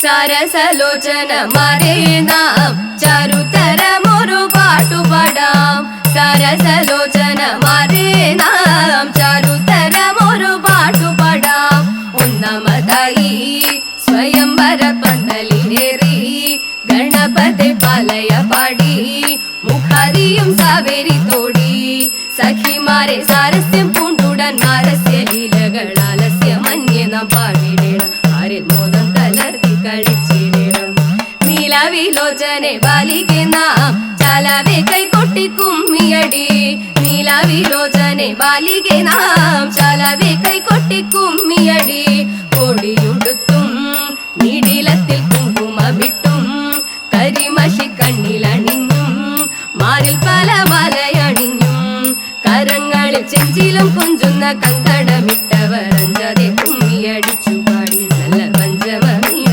സരസലോചന മാരേ നാം ചാരുതരമൊരു പാട്ടുപാടാം. സരസലോചന മാരേ നാം ചാരുതരമൊരു പാട്ടുപാടാം. ഒന്നാമതായി സ്വയംവര പന്തലിലേറി ഗണപതി പാലയ പാടി മുഖാരിയും സാവേരി തോടി. സഖിമാരെ സാരസ്യം പൂണ്ടുടൻ മാരസ്യ ലീലകളാലസ്യമന്യേ നാം പാടിടേണം. ആരിൽ മോദം തലർത്തി കഴിച്ചിടേണം. നീലവിലോചനെ ബാലികെ നാം ചാലവേ കൈകൊട്ടി കുമ്മിയടി. നീലവിലോചനെ ബാലികെ നാം ചാലവേ കൈകൊട്ടി കുമ്മിയടി. കൊടിയും